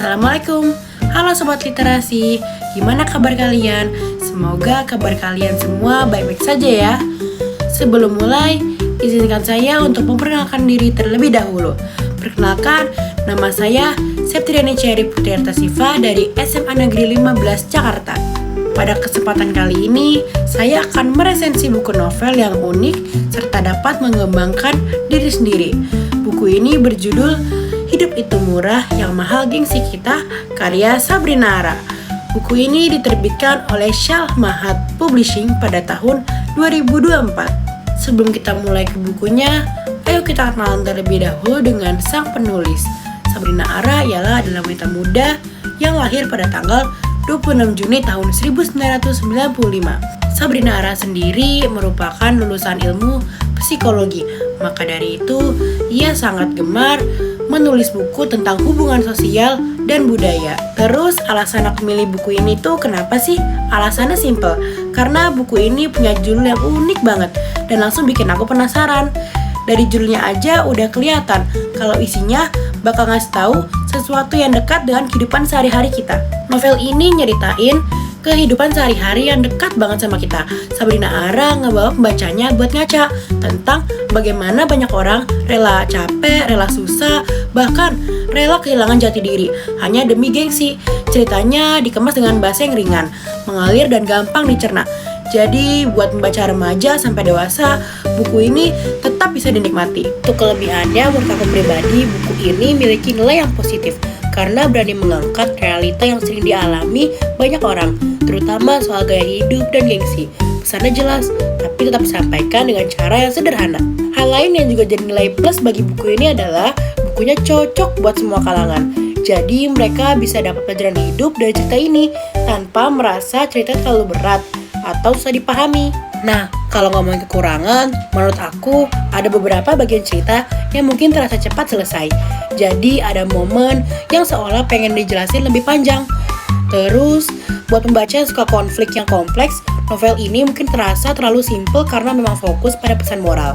Assalamualaikum. Halo Sobat Literasi, gimana kabar kalian? Semoga kabar kalian semua baik-baik saja ya. Sebelum mulai, izinkan saya untuk memperkenalkan diri terlebih dahulu. Perkenalkan, nama saya Septriani Cherry Putriarta Siva dari SMA Negeri 15 Jakarta. Pada kesempatan kali ini, saya akan meresensi buku novel yang unik serta dapat mengembangkan diri sendiri. Buku ini berjudul Hidup Itu Murah Yang Mahal Gengsi Kita, karya Sabrina Ara. Buku ini diterbitkan oleh Syal Mahat Publishing pada tahun 2024. Sebelum kita mulai ke bukunya, ayo kita kenalan terlebih dahulu dengan sang penulis. Sabrina Ara adalah wanita muda yang lahir pada tanggal 26 Juni tahun 1995. Sabrina Ara sendiri merupakan lulusan ilmu psikologi. Maka dari itu, ia sangat gemar menulis buku tentang hubungan sosial dan budaya. Terus alasan aku milih buku ini tuh kenapa sih? Alasannya simple, karena buku ini punya judul yang unik banget dan langsung bikin aku penasaran. Dari judulnya aja udah kelihatan kalau isinya bakal ngasih tahu sesuatu yang dekat dengan kehidupan sehari-hari kita. Novel ini nyeritain kehidupan sehari-hari yang dekat banget sama kita. Sabrina Ara ngebawa pembacanya buat ngaca tentang bagaimana banyak orang rela capek, rela susah, bahkan rela kehilangan jati diri hanya demi gengsi. Ceritanya dikemas dengan bahasa yang ringan, mengalir dan gampang dicerna. Jadi buat membaca remaja sampai dewasa, buku ini tetap bisa dinikmati. Untuk kelebihannya, menurut aku pribadi, buku ini memiliki nilai yang positif karena berani mengangkat realita yang sering dialami banyak orang, terutama soal gaya hidup dan gengsi. Pesannya jelas, tapi tetap disampaikan dengan cara yang sederhana. Hal lain yang juga jadi nilai plus bagi buku ini adalah bukunya cocok buat semua kalangan. Jadi mereka bisa dapat pelajaran hidup dari cerita ini tanpa merasa cerita terlalu berat atau susah dipahami. Nah, kalau ngomongin kekurangan, menurut aku ada beberapa bagian cerita yang mungkin terasa cepat selesai. Jadi ada momen yang seolah pengen dijelasin lebih panjang. Terus, buat pembaca yang suka konflik yang kompleks, novel ini mungkin terasa terlalu simpel karena memang fokus pada pesan moral.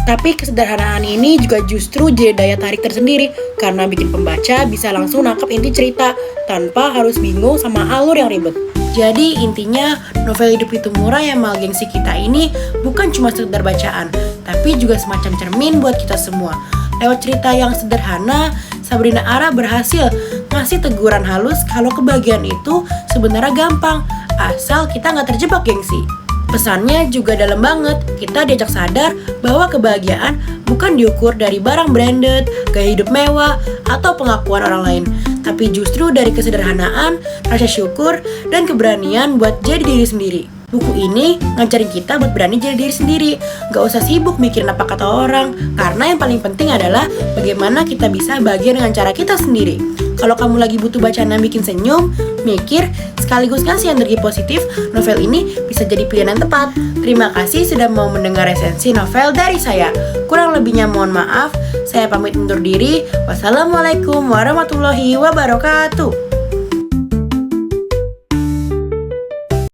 Tapi kesederhanaan ini juga justru jadi daya tarik tersendiri karena bikin pembaca bisa langsung nangkep inti cerita tanpa harus bingung sama alur yang ribet. Jadi intinya novel Hidup Itu Murah Yang Mahal Gengsi Kita ini bukan cuma sekedar bacaan, tapi juga semacam cermin buat kita semua. Lewat cerita yang sederhana, Sabrina Ara berhasil ngasih teguran halus kalau kebahagiaan itu sebenarnya gampang, asal kita nggak terjebak gengsi. Pesannya juga dalam banget, kita diajak sadar bahwa kebahagiaan bukan diukur dari barang branded, gaya hidup mewah, atau pengakuan orang lain, tapi justru dari kesederhanaan, rasa syukur, dan keberanian buat jadi diri sendiri. Buku ini ngajarin kita buat berani jadi diri sendiri, gak usah sibuk mikirin apa kata orang, karena yang paling penting adalah bagaimana kita bisa bahagia dengan cara kita sendiri. Kalau kamu lagi butuh bacaan yang bikin senyum, mikir, sekaligus ngasih energi positif, novel ini bisa jadi pilihan yang tepat. Terima kasih sudah mau mendengar resensi novel dari saya. Kurang lebihnya mohon maaf, saya pamit undur diri. Wassalamualaikum warahmatullahi wabarakatuh.